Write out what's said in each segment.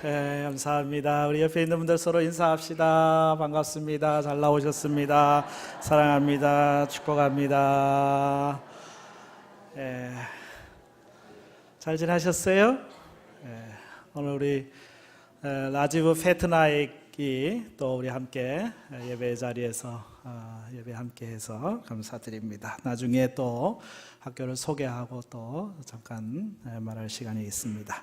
감사합니다. 우리 옆에 있는 분들 서로 인사합시다. 반갑습니다. 잘 나오셨습니다. 사랑합니다. 축복합니다. 잘 지내셨어요? 오늘 우리 라지브 페트나익이 또 우리 함께 예배 자리에서 예배 함께해서 감사드립니다. 나중에 또 학교를 소개하고 또 잠깐 말할 시간이 있습니다.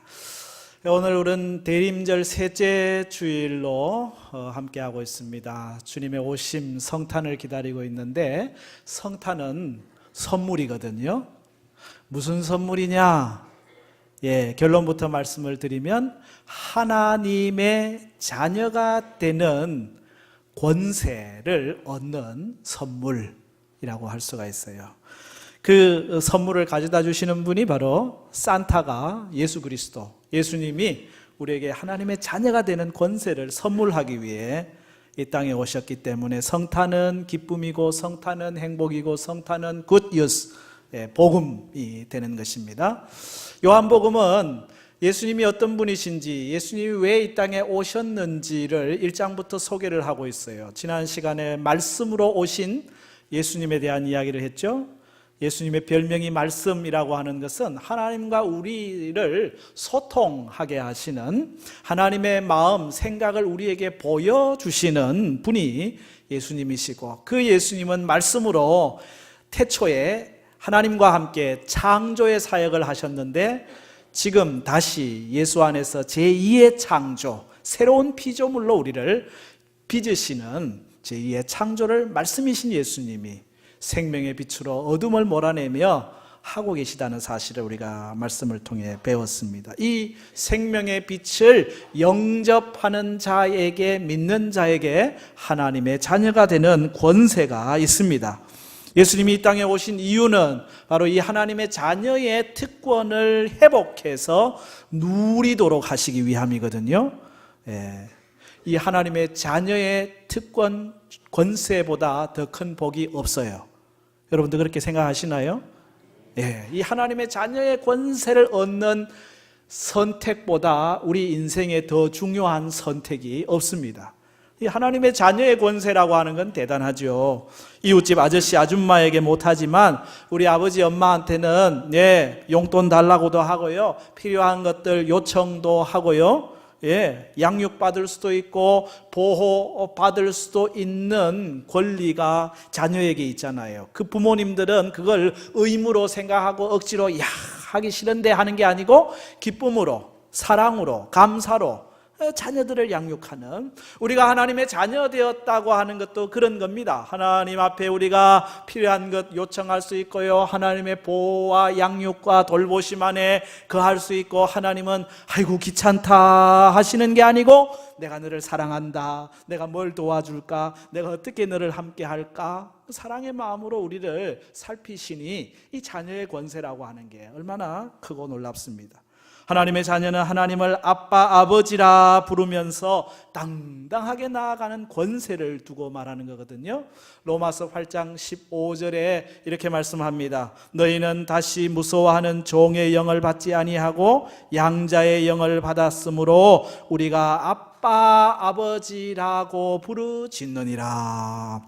오늘 우리는 대림절 셋째 주일로 함께하고 있습니다. 주님의 오심 성탄을 기다리고 있는데 성탄은 선물이거든요. 무슨 선물이냐? 결론부터 말씀을 드리면 하나님의 자녀가 되는 권세를 얻는 선물이라고 할 수가 있어요. 그 선물을 가져다 주시는 분이 바로 산타가 예수 그리스도, 예수님이 우리에게 하나님의 자녀가 되는 권세를 선물하기 위해 이 땅에 오셨기 때문에 성탄은 기쁨이고 성탄은 행복이고 성탄은 굿뉴스, 복음이 되는 것입니다. 요한복음은 예수님이 어떤 분이신지, 예수님이 왜 이 땅에 오셨는지를 1장부터 소개를 하고 있어요. 지난 시간에 말씀으로 오신 예수님에 대한 이야기를 했죠. 예수님의 별명이 말씀이라고 하는 것은 하나님과 우리를 소통하게 하시는, 하나님의 마음, 생각을 우리에게 보여주시는 분이 예수님이시고, 그 예수님은 말씀으로 태초에 하나님과 함께 창조의 사역을 하셨는데 지금 다시 예수 안에서 제2의 창조, 새로운 피조물로 우리를 빚으시는 제2의 창조를 말씀이신 예수님이 생명의 빛으로 어둠을 몰아내며 하고 계시다는 사실을 우리가 말씀을 통해 배웠습니다. 이 생명의 빛을 영접하는 자에게, 믿는 자에게 하나님의 자녀가 되는 권세가 있습니다. 예수님이 이 땅에 오신 이유는 바로 이 하나님의 자녀의 특권을 회복해서 누리도록 하시기 위함이거든요. 이 하나님의 자녀의 특권, 권세보다 더 큰 복이 없어요. 여러분도 그렇게 생각하시나요? 이 하나님의 자녀의 권세를 얻는 선택보다 우리 인생에 더 중요한 선택이 없습니다. 이 하나님의 자녀의 권세라고 하는 건 대단하죠. 이웃집 아저씨 아줌마에게 못하지만 우리 아버지 엄마한테는 용돈 달라고도 하고요, 필요한 것들 요청도 하고요, 양육받을 수도 있고 보호받을 수도 있는 권리가 자녀에게 있잖아요. 그 부모님들은 그걸 의무로 생각하고 억지로 하기 싫은데 하는 게 아니고 기쁨으로, 사랑으로, 감사로 자녀들을 양육하는, 우리가 하나님의 자녀 되었다고 하는 것도 그런 겁니다. 하나님 앞에 우리가 필요한 것 요청할 수 있고요, 하나님의 보호와 양육과 돌보심 안에 거할 수 있고, 하나님은 아이고 귀찮다 하시는 게 아니고 내가 너를 사랑한다, 내가 뭘 도와줄까, 내가 어떻게 너를 함께 할까, 사랑의 마음으로 우리를 살피시니 이 자녀의 권세라고 하는 게 얼마나 크고 놀랍습니다. 하나님의 자녀는 하나님을 아빠, 아버지라 부르면서 당당하게 나아가는 권세를 두고 말하는 거거든요. 로마서 8장 15절에 이렇게 말씀합니다. 너희는 다시 무서워하는 종의 영을 받지 아니하고 양자의 영을 받았으므로 우리가 아빠, 아버지라고 부르짖느니라.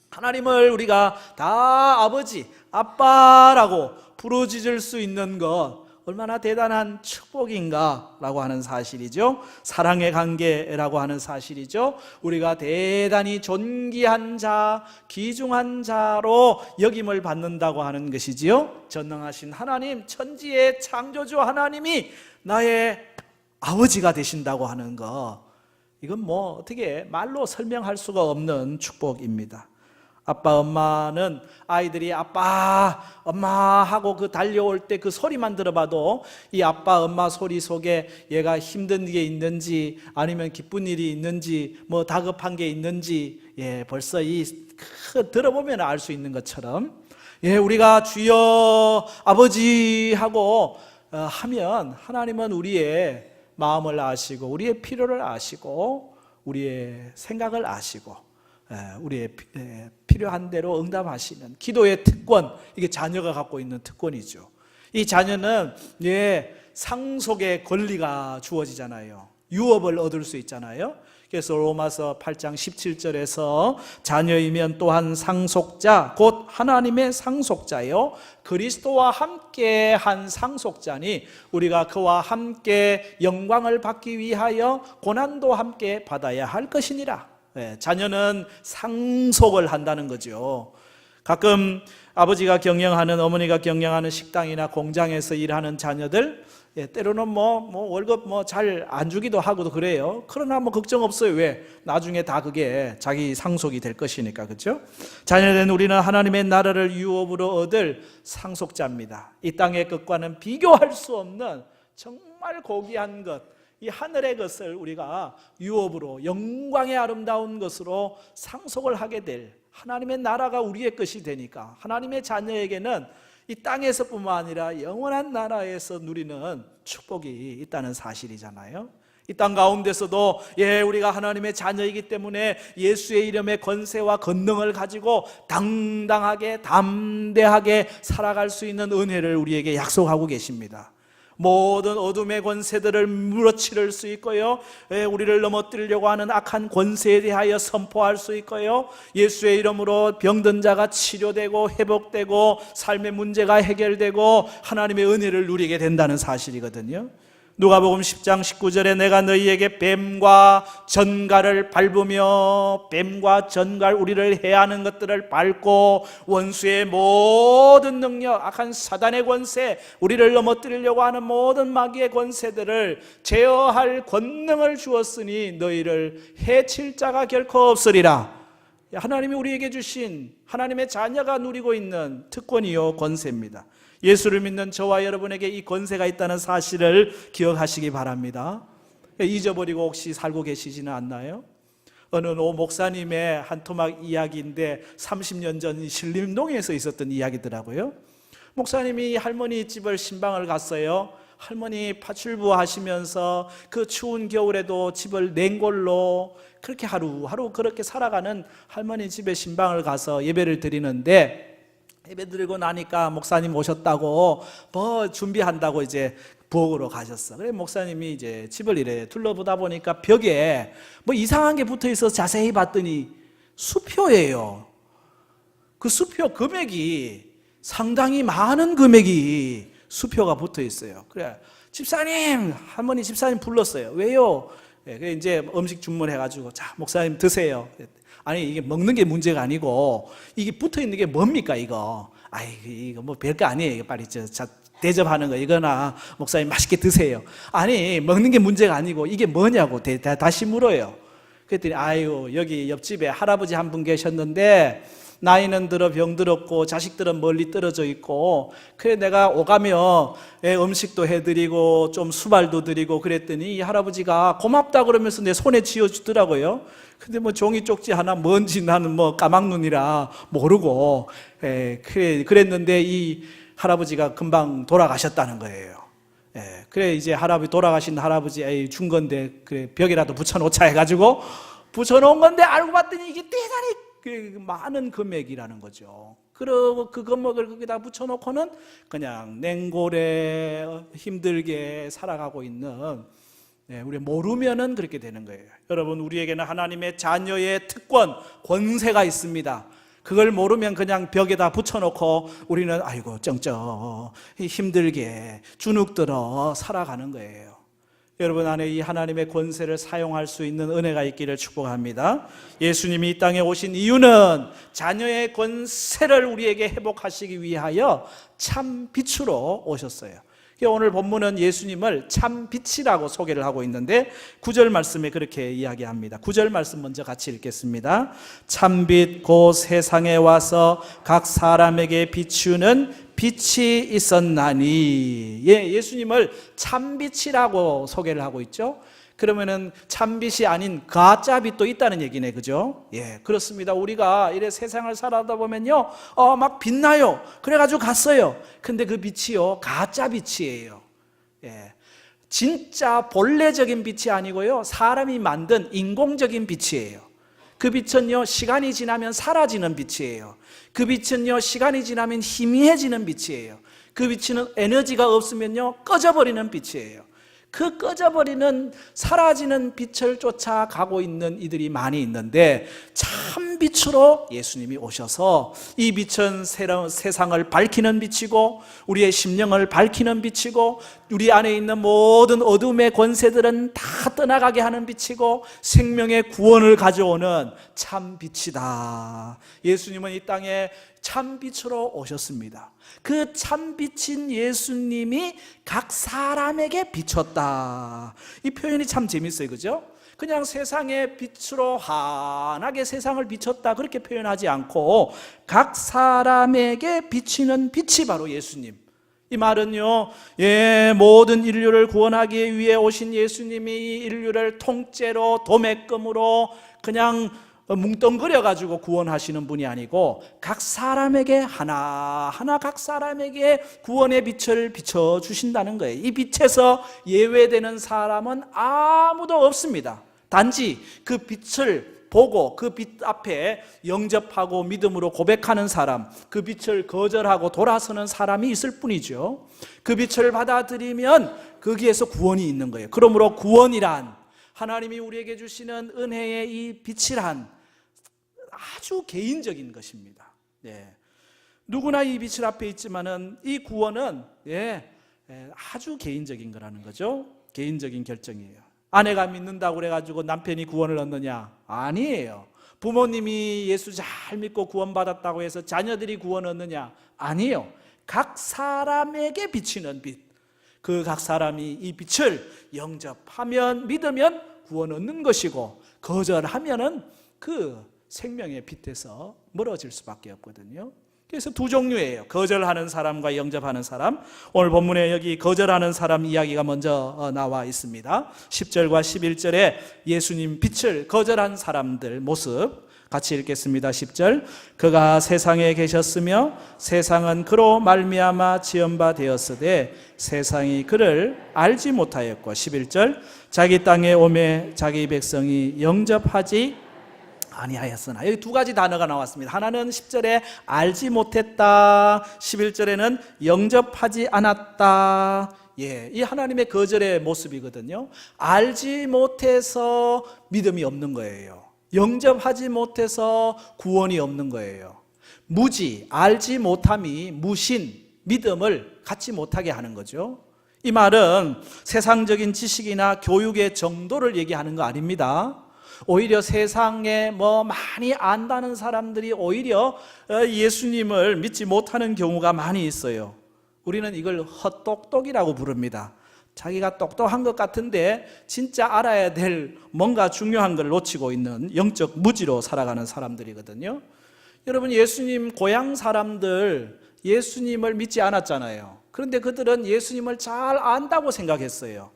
하나님을 우리가 다 아버지, 아빠라고 부르짖을 수 있는 것 얼마나 대단한 축복인가라고 하는 사실이죠. 사랑의 관계라고 하는 사실이죠. 우리가 대단히 존귀한 자, 귀중한 자로 역임을 받는다고 하는 것이지요. 전능하신 하나님, 천지의 창조주 하나님이 나의 아버지가 되신다고 하는 것, 이건 어떻게 말로 설명할 수가 없는 축복입니다. 아빠, 엄마는 아이들이 아빠, 엄마 하고 그 달려올 때 그 소리만 들어봐도 이 아빠, 엄마 소리 속에 얘가 힘든 게 있는지 아니면 기쁜 일이 있는지 다급한 게 있는지 벌써 들어보면 알 수 있는 것처럼 우리가 주여 아버지 하고 하면 하나님은 우리의 마음을 아시고 우리의 필요를 아시고 우리의 생각을 아시고 우리의 필요한 대로 응답하시는 기도의 특권, 이게 자녀가 갖고 있는 특권이죠. 이 자녀는 상속의 권리가 주어지잖아요. 유업을 얻을 수 있잖아요. 그래서 로마서 8장 17절에서 자녀이면 또한 상속자 곧 하나님의 상속자요 그리스도와 함께 한 상속자니 우리가 그와 함께 영광을 받기 위하여 고난도 함께 받아야 할 것이니라. 자녀는 상속을 한다는 거죠. 가끔 아버지가 경영하는, 어머니가 경영하는 식당이나 공장에서 일하는 자녀들, 때로는 월급 잘 안 주기도 하고 그래요. 그러나 걱정 없어요. 왜? 나중에 다 그게 자기 상속이 될 것이니까, 그렇죠? 자녀된 우리는 하나님의 나라를 유업으로 얻을 상속자입니다. 이 땅의 것과는 비교할 수 없는 정말 고귀한 것, 이 하늘의 것을 우리가 유업으로, 영광의 아름다운 것으로 상속을 하게 될, 하나님의 나라가 우리의 것이 되니까 하나님의 자녀에게는 이 땅에서뿐만 아니라 영원한 나라에서 누리는 축복이 있다는 사실이잖아요. 이 땅 가운데서도 우리가 하나님의 자녀이기 때문에 예수의 이름의 권세와 권능을 가지고 당당하게 담대하게 살아갈 수 있는 은혜를 우리에게 약속하고 계십니다. 모든 어둠의 권세들을 물어치를 수 있고요, 우리를 넘어뜨리려고 하는 악한 권세에 대하여 선포할 수 있고요, 예수의 이름으로 병든 자가 치료되고 회복되고 삶의 문제가 해결되고 하나님의 은혜를 누리게 된다는 사실이거든요. 누가복음 10장 19절에 내가 너희에게 뱀과 전갈을 밟으며, 뱀과 전갈, 우리를 해하는 것들을 밟고 원수의 모든 능력, 악한 사단의 권세, 우리를 넘어뜨리려고 하는 모든 마귀의 권세들을 제어할 권능을 주었으니 너희를 해칠 자가 결코 없으리라. 하나님이 우리에게 주신, 하나님의 자녀가 누리고 있는 특권이요 권세입니다. 예수를 믿는 저와 여러분에게 이 권세가 있다는 사실을 기억하시기 바랍니다. 잊어버리고 혹시 살고 계시지는 않나요? 어느 목사님의 한 토막 이야기인데 30년 전 신림동에서 있었던 이야기더라고요. 목사님이 할머니 집을 신방을 갔어요. 할머니 파출부 하시면서 그 추운 겨울에도 집을 냉골로 그렇게 하루하루 그렇게 살아가는 할머니 집에 신방을 가서 예배를 드리는데, 예배 드리고 나니까 목사님 오셨다고 준비한다고 이제 부엌으로 가셨어. 그래 목사님이 이제 집을 이래 둘러보다 보니까 벽에 이상한 게 붙어 있어서 자세히 봤더니 수표예요. 그 수표 금액이 상당히 많은 금액이 수표가 붙어 있어요. 그래 집사님, 할머니 집사님 불렀어요. 왜요? 그래 이제 음식 주문해가지고 자 목사님 드세요. 아니 이게 먹는 게 문제가 아니고 이게 붙어 있는 게 뭡니까 이거? 이거 별거 아니에요. 이거 빨리 대접하는 거 이거나 목사님 맛있게 드세요. 아니 먹는 게 문제가 아니고 이게 뭐냐고 다시 물어요. 그랬더니 여기 옆집에 할아버지 한 분 계셨는데 나이는 들어 병들었고 자식들은 멀리 떨어져 있고, 그래 내가 오가며 음식도 해드리고 좀 수발도 드리고 그랬더니 이 할아버지가 고맙다 그러면서 내 손에 쥐어주더라고요. 근데 종이 쪽지 하나 뭔지 나는 까막눈이라 모르고 그랬는데 이 할아버지가 금방 돌아가셨다는 거예요. 그래 이제 돌아가신 할아버지 준 건데 그래 벽에라도 붙여놓자 해가지고 붙여놓은 건데 알고 봤더니 이게 대단히 많은 금액이라는 거죠. 그리고 그 금액을 거기다 붙여놓고는 그냥 냉골에 힘들게 살아가고 있는, 우리 모르면은 그렇게 되는 거예요. 여러분, 우리에게는 하나님의 자녀의 특권, 권세가 있습니다. 그걸 모르면 그냥 벽에다 붙여놓고 우리는 쩡쩡 힘들게 주눅들어 살아가는 거예요. 여러분 안에 이 하나님의 권세를 사용할 수 있는 은혜가 있기를 축복합니다. 예수님이 이 땅에 오신 이유는 자녀의 권세를 우리에게 회복하시기 위하여 참 빛으로 오셨어요. 오늘 본문은 예수님을 참 빛이라고 소개를 하고 있는데 9절 말씀에 그렇게 이야기합니다. 9절 말씀 먼저 같이 읽겠습니다. 참빛 곧 세상에 와서 각 사람에게 비추는 빛이 있었나니. 예수님을 참빛이라고 소개를 하고 있죠. 그러면은 참빛이 아닌 가짜 빛도 있다는 얘기네, 그죠? 그렇습니다. 우리가 이래 세상을 살아다 보면요, 막 빛나요. 그래가지고 갔어요. 근데 그 빛이요, 가짜 빛이에요. 진짜 본래적인 빛이 아니고요, 사람이 만든 인공적인 빛이에요. 그 빛은요, 시간이 지나면 사라지는 빛이에요. 그 빛은요, 시간이 지나면 희미해지는 빛이에요. 그 빛은 에너지가 없으면요, 꺼져버리는 빛이에요. 그 꺼져버리는 사라지는 빛을 쫓아가고 있는 이들이 많이 있는데, 참 빛으로 예수님이 오셔서 이 빛은 세상을 밝히는 빛이고 우리의 심령을 밝히는 빛이고 우리 안에 있는 모든 어둠의 권세들은 다 떠나가게 하는 빛이고 생명의 구원을 가져오는 참 빛이다. 예수님은 이 땅에 참 빛으로 오셨습니다. 그 참 빛인 예수님이 각 사람에게 비쳤다. 이 표현이 참 재밌어요, 그죠? 그냥 세상의 빛으로 환하게 세상을 비쳤다 그렇게 표현하지 않고 각 사람에게 비치는 빛이 바로 예수님. 이 말은요, 모든 인류를 구원하기 위해 오신 예수님이 이 인류를 통째로 도매금으로 그냥 뭉뚱그려 가지고 구원하시는 분이 아니고 각 사람에게 하나하나 각 사람에게 구원의 빛을 비춰 주신다는 거예요. 이 빛에서 예외되는 사람은 아무도 없습니다. 단지 그 빛을 보고 그 빛 앞에 영접하고 믿음으로 고백하는 사람, 그 빛을 거절하고 돌아서는 사람이 있을 뿐이죠. 그 빛을 받아들이면 거기에서 구원이 있는 거예요. 그러므로 구원이란, 하나님이 우리에게 주시는 은혜의 이 빛이란 아주 개인적인 것입니다. 누구나 이 빛을 앞에 있지만은 이 구원은 아주 개인적인 거라는 거죠. 개인적인 결정이에요. 아내가 믿는다고 그래가지고 남편이 구원을 얻느냐? 아니에요. 부모님이 예수 잘 믿고 구원받았다고 해서 자녀들이 구원 얻느냐? 아니에요. 각 사람에게 비치는 빛, 그 각 사람이 이 빛을 영접하면 믿으면 구원 얻는 것이고 거절하면은 그 생명의 빛에서 멀어질 수밖에 없거든요. 그래서 두 종류예요. 거절하는 사람과 영접하는 사람. 오늘 본문에 여기 거절하는 사람 이야기가 먼저 나와 있습니다. 10절과 11절에 예수님 빛을 거절한 사람들 모습 같이 읽겠습니다. 10절, 그가 세상에 계셨으며 세상은 그로 말미암아 지은 바 되었으되 세상이 그를 알지 못하였고, 11절, 자기 땅에 오매 자기 백성이 영접하지 아니하였으나. 여기 두 가지 단어가 나왔습니다. 하나는 10절에 알지 못했다, 11절에는 영접하지 않았다. 이 하나님의 거절의 모습이거든요. 알지 못해서 믿음이 없는 거예요. 영접하지 못해서 구원이 없는 거예요. 무지, 알지 못함이 무신, 믿음을 갖지 못하게 하는 거죠. 이 말은 세상적인 지식이나 교육의 정도를 얘기하는 거 아닙니다. 오히려 세상에 많이 안다는 사람들이 오히려 예수님을 믿지 못하는 경우가 많이 있어요. 우리는 이걸 헛똑똑이라고 부릅니다. 자기가 똑똑한 것 같은데 진짜 알아야 될 뭔가 중요한 걸 놓치고 있는 영적 무지로 살아가는 사람들이거든요. 여러분, 예수님 고향 사람들 예수님을 믿지 않았잖아요. 그런데 그들은 예수님을 잘 안다고 생각했어요.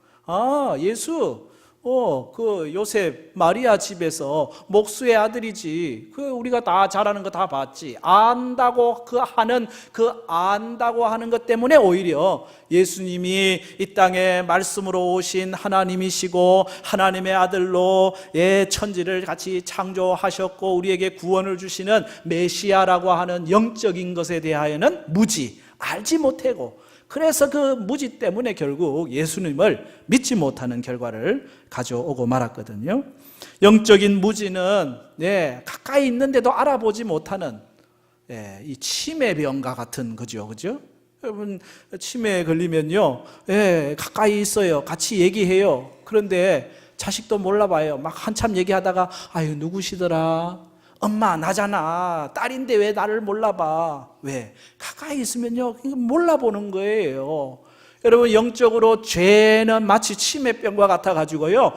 예수 그 요셉 마리아 집에서 목수의 아들이지, 그 우리가 다 잘하는 거 다 봤지, 안다고 안다고 하는 것 때문에 오히려 예수님이 이 땅에 말씀으로 오신 하나님이시고 하나님의 아들로 천지를 같이 창조하셨고 우리에게 구원을 주시는 메시아라고 하는 영적인 것에 대하여는 무지, 알지 못하고, 그래서 그 무지 때문에 결국 예수님을 믿지 못하는 결과를 가져오고 말았거든요. 영적인 무지는 가까이 있는데도 알아보지 못하는 이 치매병과 같은 거죠. 그죠? 여러분, 치매에 걸리면요, 가까이 있어요. 같이 얘기해요. 그런데 자식도 몰라봐요. 막 한참 얘기하다가 아유, 누구시더라? 엄마, 나잖아. 딸인데 왜 나를 몰라봐? 왜? 가까이 있으면요, 몰라보는 거예요. 여러분, 영적으로 죄는 마치 치매병과 같아가지고요,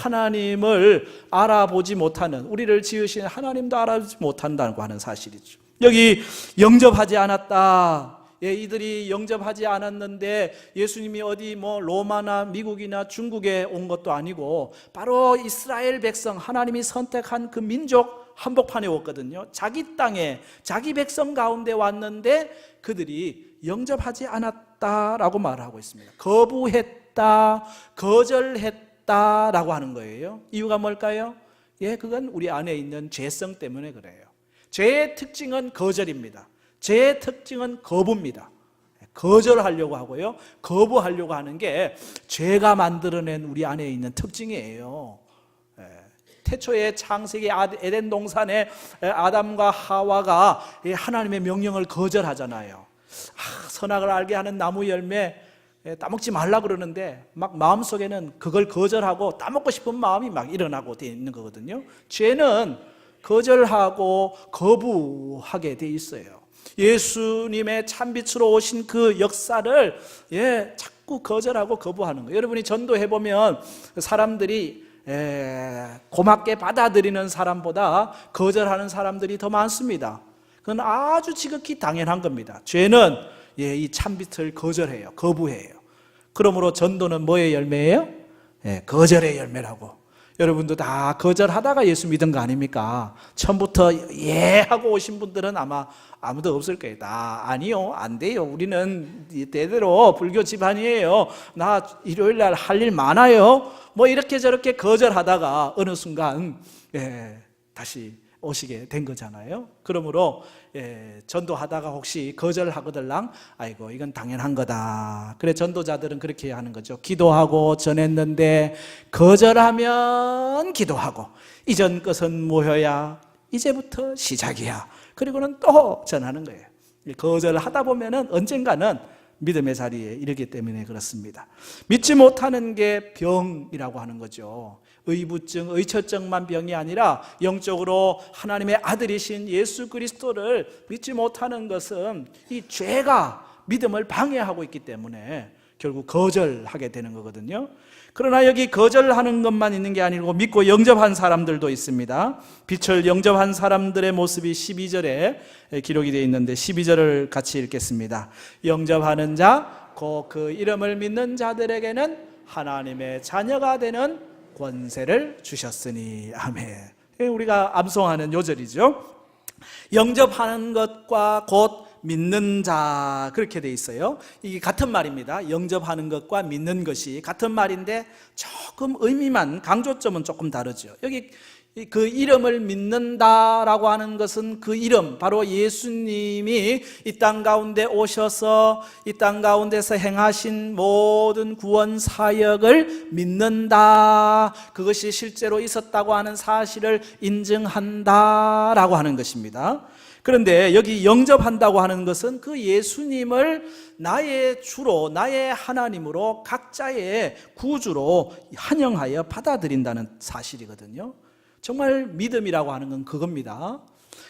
하나님을 알아보지 못하는, 우리를 지으신 하나님도 알아보지 못한다고 하는 사실이죠. 여기 영접하지 않았다. 이들이 영접하지 않았는데 예수님이 어디 로마나 미국이나 중국에 온 것도 아니고 바로 이스라엘 백성, 하나님이 선택한 그 민족 한복판에 왔거든요. 자기 땅에 자기 백성 가운데 왔는데 그들이 영접하지 않았다라고 말하고 있습니다. 거부했다, 거절했다라고 하는 거예요. 이유가 뭘까요? 그건 우리 안에 있는 죄성 때문에 그래요. 죄의 특징은 거절입니다. 죄의 특징은 거부입니다. 거절하려고 하고요, 거부하려고 하는 게 죄가 만들어낸 우리 안에 있는 특징이에요. 태초에 창세기 에덴 동산에 아담과 하와가 하나님의 명령을 거절하잖아요. 선악을 알게 하는 나무 열매 따먹지 말라 그러는데 막 마음속에는 그걸 거절하고 따먹고 싶은 마음이 막 일어나고 되어 있는 거거든요. 죄는 거절하고 거부하게 되어 있어요. 예수님의 참빛으로 오신 그 역사를 자꾸 거절하고 거부하는 거예요. 여러분이 전도해 보면 사람들이 고맙게 받아들이는 사람보다 거절하는 사람들이 더 많습니다. 그건 아주 지극히 당연한 겁니다. 죄는 이 참빛을 거절해요, 거부해요. 그러므로 전도는 뭐의 열매예요? 거절의 열매라고. 여러분도 다 거절하다가 예수 믿은 거 아닙니까? 처음부터 하고 오신 분들은 아마 아무도 없을 거예요. 아니요, 안 돼요. 우리는 대대로 불교 집안이에요. 나 일요일 날 할 일 많아요. 뭐 이렇게 저렇게 거절하다가 어느 순간 다시 오시게 된 거잖아요. 그러므로 전도하다가 혹시 거절하거들랑 아이고 이건 당연한 거다. 그래 전도자들은 그렇게 하는 거죠. 기도하고 전했는데 거절하면 기도하고 이전 것은 뭐야? 이제부터 시작이야. 그리고는 또 전하는 거예요. 거절하다 보면은 언젠가는 믿음의 자리에 이르기 때문에 그렇습니다. 믿지 못하는 게 병이라고 하는 거죠. 의부증, 의처증만 병이 아니라 영적으로 하나님의 아들이신 예수 그리스도를 믿지 못하는 것은 이 죄가 믿음을 방해하고 있기 때문에 결국 거절하게 되는 거거든요. 그러나 여기 거절하는 것만 있는 게 아니고 믿고 영접한 사람들도 있습니다. 빛을 영접한 사람들의 모습이 12절에 기록이 되어 있는데 12절을 같이 읽겠습니다. 영접하는 자, 곧 그 이름을 믿는 자들에게는 하나님의 자녀가 되는 권세를 주셨으니. 아멘. 우리가 암송하는 요절이죠. 영접하는 것과 곧 믿는 자, 그렇게 돼 있어요. 이게 같은 말입니다. 영접하는 것과 믿는 것이 같은 말인데 조금 의미만, 강조점은 조금 다르죠. 여기 그 이름을 믿는다라고 하는 것은 그 이름, 바로 예수님이 이 땅 가운데 오셔서 이 땅 가운데서 행하신 모든 구원 사역을 믿는다, 그것이 실제로 있었다고 하는 사실을 인정한다라고 하는 것입니다. 그런데 여기 영접한다고 하는 것은 그 예수님을 나의 주로, 나의 하나님으로, 각자의 구주로 환영하여 받아들인다는 사실이거든요. 정말 믿음이라고 하는 건 그겁니다.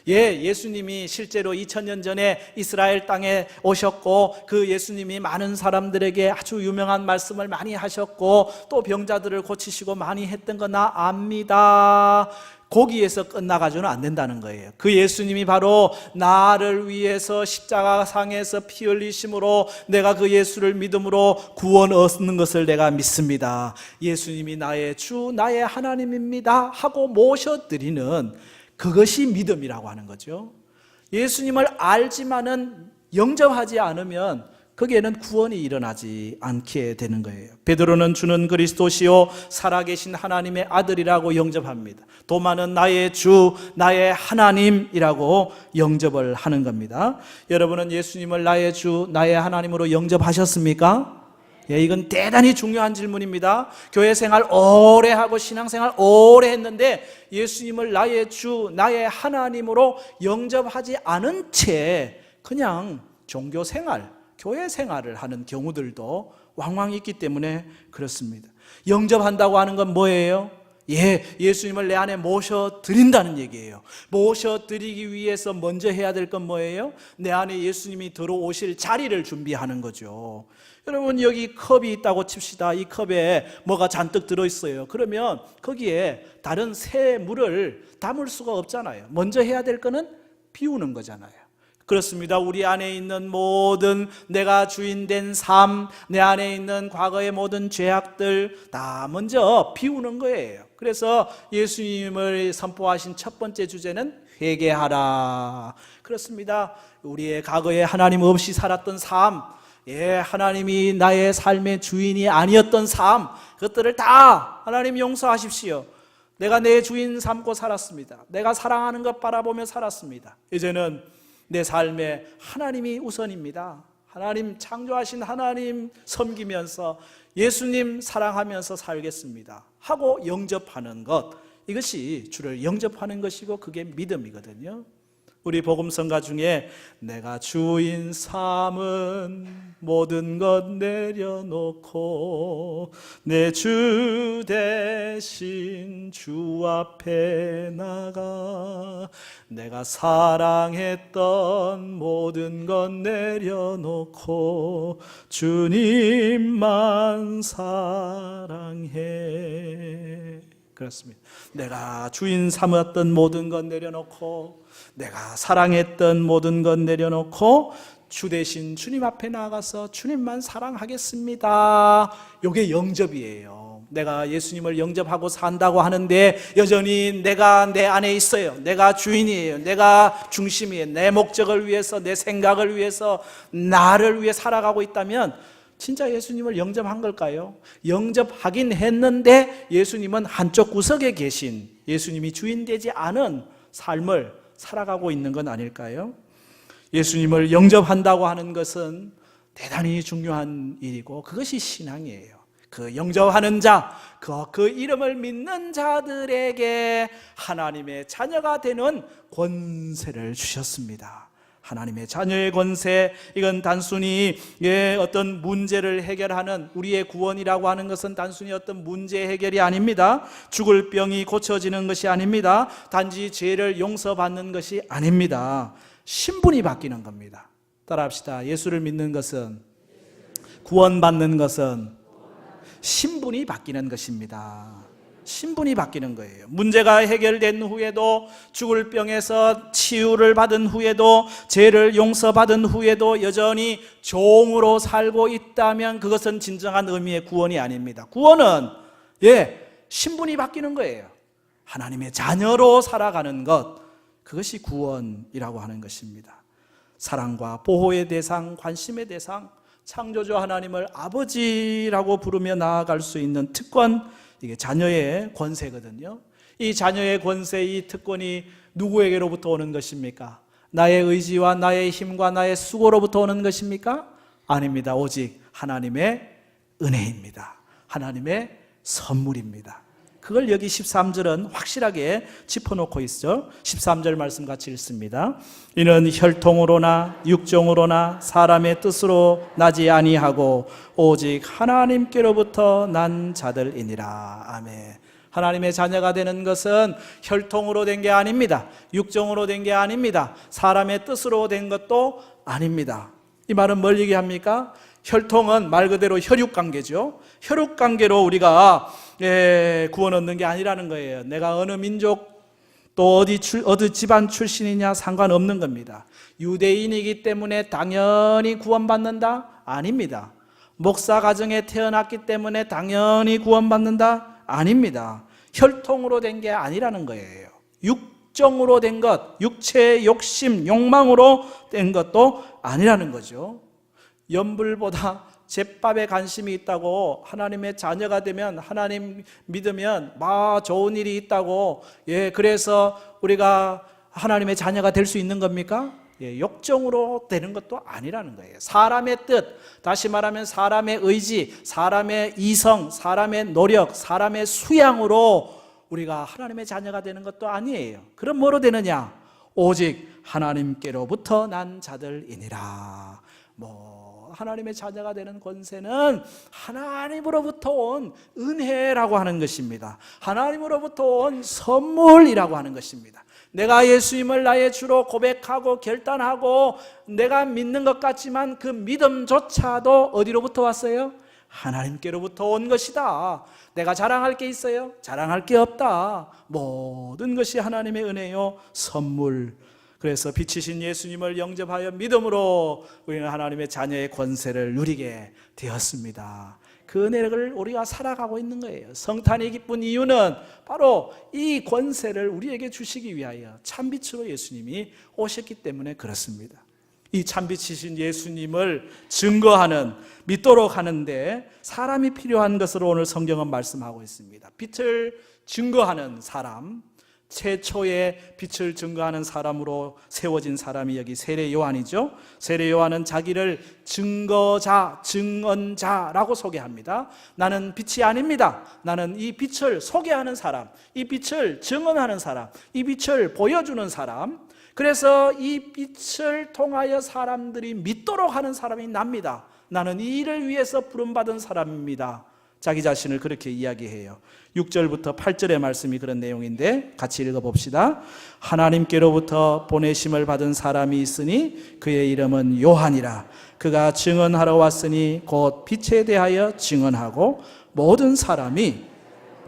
예수님이 실제로 2000년 전에 이스라엘 땅에 오셨고 그 예수님이 많은 사람들에게 아주 유명한 말씀을 많이 하셨고 또 병자들을 고치시고 많이 했던 거 나 압니다. 거기에서 끝나가지고는 안 된다는 거예요. 그 예수님이 바로 나를 위해서 십자가상에서 피 흘리심으로 내가 그 예수를 믿음으로 구원 얻는 것을 내가 믿습니다. 예수님이 나의 주, 나의 하나님입니다 하고 모셔드리는 그것이 믿음이라고 하는 거죠. 예수님을 알지만은 영접하지 않으면 거기에는 구원이 일어나지 않게 되는 거예요. 베드로는 주는 그리스도시요 살아계신 하나님의 아들이라고 영접합니다. 도마는 나의 주, 나의 하나님이라고 영접을 하는 겁니다. 여러분은 예수님을 나의 주, 나의 하나님으로 영접하셨습니까? 이건 대단히 중요한 질문입니다. 교회 생활 오래 하고 신앙생활 오래 했는데 예수님을 나의 주, 나의 하나님으로 영접하지 않은 채 그냥 종교 생활, 교회 생활을 하는 경우들도 왕왕 있기 때문에 그렇습니다. 영접한다고 하는 건 뭐예요? 예수님을 내 안에 모셔드린다는 얘기예요. 모셔드리기 위해서 먼저 해야 될 건 뭐예요? 내 안에 예수님이 들어오실 자리를 준비하는 거죠. 여러분 여기 컵이 있다고 칩시다. 이 컵에 뭐가 잔뜩 들어있어요. 그러면 거기에 다른 새 물을 담을 수가 없잖아요. 먼저 해야 될 거는 비우는 거잖아요. 그렇습니다. 우리 안에 있는 모든 내가 주인된 삶, 내 안에 있는 과거의 모든 죄악들 다 먼저 비우는 거예요. 그래서 예수님을 선포하신 첫 번째 주제는 회개하라. 그렇습니다. 우리의 과거에 하나님 없이 살았던 삶, 하나님이 나의 삶의 주인이 아니었던 삶, 그것들을 다 하나님 용서하십시오. 내가 내 주인 삼고 살았습니다. 내가 사랑하는 것 바라보며 살았습니다. 이제는 내 삶에 하나님이 우선입니다. 하나님 창조하신 하나님 섬기면서 예수님 사랑하면서 살겠습니다 하고 영접하는 것, 이것이 주를 영접하는 것이고 그게 믿음이거든요. 우리 복음성가 중에 내가 주인 삼은 모든 것 내려놓고 내 주 대신 주 앞에 나가 내가 사랑했던 모든 것 내려놓고 주님만 사랑해. 그렇습니다. 내가 주인 삼았던 모든 것 내려놓고 내가 사랑했던 모든 것 내려놓고 주 대신 주님 앞에 나가서 주님만 사랑하겠습니다. 이게 영접이에요. 내가 예수님을 영접하고 산다고 하는데 여전히 내가 내 안에 있어요. 내가 주인이에요. 내가 중심이에요. 내 목적을 위해서, 내 생각을 위해서, 나를 위해 살아가고 있다면 진짜 예수님을 영접한 걸까요? 영접하긴 했는데 예수님은 한쪽 구석에 계신, 예수님이 주인 되지 않은 삶을 살아가고 있는 건 아닐까요? 예수님을 영접한다고 하는 것은 대단히 중요한 일이고 그것이 신앙이에요. 그 영접하는 자, 그 이름을 믿는 자들에게 하나님의 자녀가 되는 권세를 주셨습니다. 하나님의 자녀의 권세, 이건 단순히 어떤 문제를 해결하는, 우리의 구원이라고 하는 것은 단순히 어떤 문제 해결이 아닙니다. 죽을 병이 고쳐지는 것이 아닙니다. 단지 죄를 용서받는 것이 아닙니다. 신분이 바뀌는 겁니다. 따라합시다. 예수를 믿는 것은, 구원받는 것은 신분이 바뀌는 것입니다. 신분이 바뀌는 거예요. 문제가 해결된 후에도, 죽을 병에서 치유를 받은 후에도, 죄를 용서받은 후에도 여전히 종으로 살고 있다면 그것은 진정한 의미의 구원이 아닙니다. 구원은 신분이 바뀌는 거예요. 하나님의 자녀로 살아가는 것, 그것이 구원이라고 하는 것입니다. 사랑과 보호의 대상, 관심의 대상, 창조주 하나님을 아버지라고 부르며 나아갈 수 있는 특권, 이게 자녀의 권세거든요. 이 자녀의 권세, 이 특권이 누구에게로부터 오는 것입니까? 나의 의지와 나의 힘과 나의 수고로부터 오는 것입니까? 아닙니다. 오직 하나님의 은혜입니다. 하나님의 선물입니다. 그걸 여기 13절은 확실하게 짚어놓고 있죠. 13절 말씀 같이 읽습니다. 이는 혈통으로나 육정으로나 사람의 뜻으로 나지 아니하고 오직 하나님께로부터 난 자들이니라. 아멘. 하나님의 자녀가 되는 것은 혈통으로 된 게 아닙니다. 육정으로 된 게 아닙니다. 사람의 뜻으로 된 것도 아닙니다. 이 말은 뭘 얘기합니까? 혈통은 말 그대로 혈육관계죠. 혈육관계로 우리가 구원 얻는 게 아니라는 거예요. 내가 어느 민족 또 어디 집안 출신이냐 상관없는 겁니다. 유대인이기 때문에 당연히 구원받는다? 아닙니다. 목사 가정에 태어났기 때문에 당연히 구원받는다? 아닙니다. 혈통으로 된 게 아니라는 거예요. 육정으로 된 것, 육체의 욕심, 욕망으로 된 것도 아니라는 거죠. 연불보다 제밥에 관심이 있다고, 하나님의 자녀가 되면, 하나님 믿으면 좋은 일이 있다고, 그래서 우리가 하나님의 자녀가 될 수 있는 겁니까? 욕정으로 되는 것도 아니라는 거예요. 사람의 뜻, 다시 말하면 사람의 의지, 사람의 이성, 사람의 노력, 사람의 수양으로 우리가 하나님의 자녀가 되는 것도 아니에요. 그럼 뭐로 되느냐? 오직 하나님께로부터 난 자들이니라. 하나님의 자녀가 되는 권세는 하나님으로부터 온 은혜라고 하는 것입니다. 하나님으로부터 온 선물이라고 하는 것입니다. 내가 예수님을 나의 주로 고백하고 결단하고 내가 믿는 것 같지만 그 믿음조차도 어디로부터 왔어요? 하나님께로부터 온 것이다. 내가 자랑할 게 있어요? 자랑할 게 없다. 모든 것이 하나님의 은혜요, 선물. 그래서 빛이신 예수님을 영접하여 믿음으로 우리는 하나님의 자녀의 권세를 누리게 되었습니다. 그 은혜를 우리가 살아가고 있는 거예요. 성탄이 기쁜 이유는 바로 이 권세를 우리에게 주시기 위하여 참빛으로 예수님이 오셨기 때문에 그렇습니다. 이 참빛이신 예수님을 증거하는, 믿도록 하는데 사람이 필요한 것으로 오늘 성경은 말씀하고 있습니다. 빛을 증거하는 사람, 최초의 빛을 증거하는 사람으로 세워진 사람이 여기 세례 요한이죠. 세례 요한은 자기를 증거자, 증언자라고 소개합니다. 나는 빛이 아닙니다. 나는 이 빛을 소개하는 사람, 이 빛을 증언하는 사람, 이 빛을 보여주는 사람. 그래서 이 빛을 통하여 사람들이 믿도록 하는 사람이 납니다. 나는 이 일을 위해서 부름받은 사람입니다. 자기 자신을 그렇게 이야기해요. 6절부터 8절의 말씀이 그런 내용인데 같이 읽어봅시다. 하나님께로부터 보내심을 받은 사람이 있으니 그의 이름은 요한이라. 그가 증언하러 왔으니 곧 빛에 대하여 증언하고 모든 사람이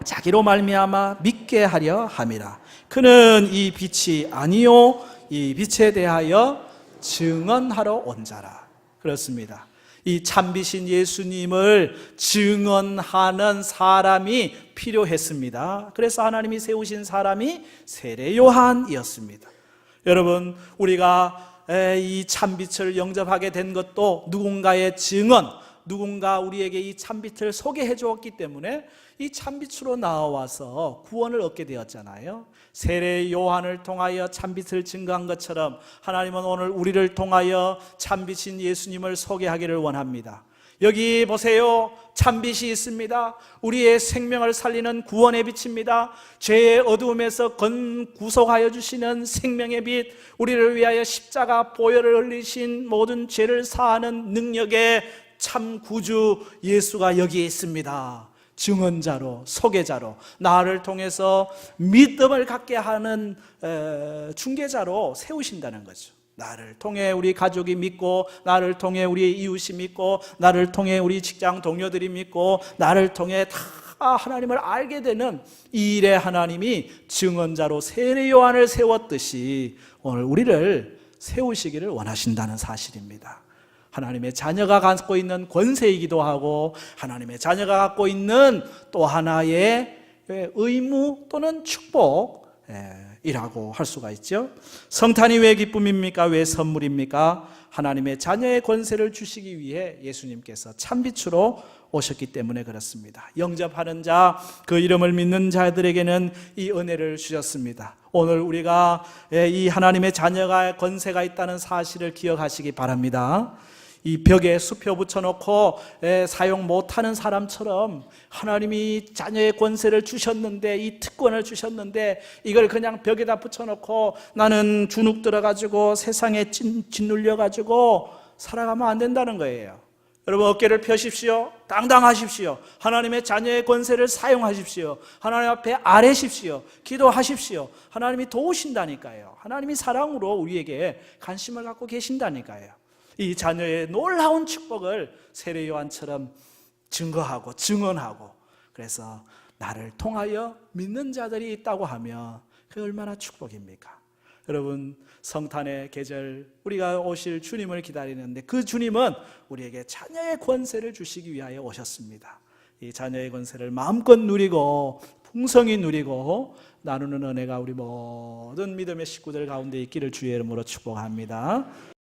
자기로 말미암아 믿게 하려 함이라. 그는 이 빛이 아니요 이 빛에 대하여 증언하러 온 자라. 그렇습니다. 이 참빛인 예수님을 증언하는 사람이 필요했습니다. 그래서 하나님이 세우신 사람이 세례 요한이었습니다. 여러분, 우리가 이 참빛을 영접하게 된 것도 누군가의 증언, 누군가 우리에게 이 참빛을 소개해 주었기 때문에 이 참빛으로 나와서 구원을 얻게 되었잖아요. 세례 요한을 통하여 참빛을 증거한 것처럼 하나님은 오늘 우리를 통하여 참빛인 예수님을 소개하기를 원합니다. 여기 보세요. 참빛이 있습니다. 우리의 생명을 살리는 구원의 빛입니다. 죄의 어두움에서 구속하여 주시는 생명의 빛, 우리를 위하여 십자가 보혈을 흘리신 모든 죄를 사하는 능력의 참 구주 예수가 여기에 있습니다. 증언자로, 소개자로, 나를 통해서 믿음을 갖게 하는 중개자로 세우신다는 거죠. 나를 통해 우리 가족이 믿고, 나를 통해 우리 이웃이 믿고, 나를 통해 우리 직장 동료들이 믿고, 나를 통해 다 하나님을 알게 되는 이 일에 하나님이 증언자로 세례 요한을 세웠듯이 오늘 우리를 세우시기를 원하신다는 사실입니다. 하나님의 자녀가 갖고 있는 권세이기도 하고 하나님의 자녀가 갖고 있는 또 하나의 의무 또는 축복이라고 할 수가 있죠. 성탄이 왜 기쁨입니까? 왜 선물입니까? 하나님의 자녀의 권세를 주시기 위해 예수님께서 참빛으로 오셨기 때문에 그렇습니다. 영접하는 자, 그 이름을 믿는 자들에게는 이 은혜를 주셨습니다. 오늘 우리가 이 하나님의 자녀가 권세가 있다는 사실을 기억하시기 바랍니다. 이 벽에 수표 붙여놓고 사용 못하는 사람처럼 하나님이 자녀의 권세를 주셨는데, 이 특권을 주셨는데 이걸 그냥 벽에다 붙여놓고 나는 주눅 들어가지고 세상에 짓눌려가지고 살아가면 안 된다는 거예요. 여러분, 어깨를 펴십시오. 당당하십시오. 하나님의 자녀의 권세를 사용하십시오. 하나님 앞에 아뢰십시오. 기도하십시오. 하나님이 도우신다니까요. 하나님이 사랑으로 우리에게 관심을 갖고 계신다니까요. 이 자녀의 놀라운 축복을 세례 요한처럼 증거하고 증언하고, 그래서 나를 통하여 믿는 자들이 있다고 하면 그게 얼마나 축복입니까? 여러분, 성탄의 계절, 우리가 오실 주님을 기다리는데 그 주님은 우리에게 자녀의 권세를 주시기 위하여 오셨습니다. 이 자녀의 권세를 마음껏 누리고 풍성히 누리고 나누는 은혜가 우리 모든 믿음의 식구들 가운데 있기를 주의 이름으로 축복합니다.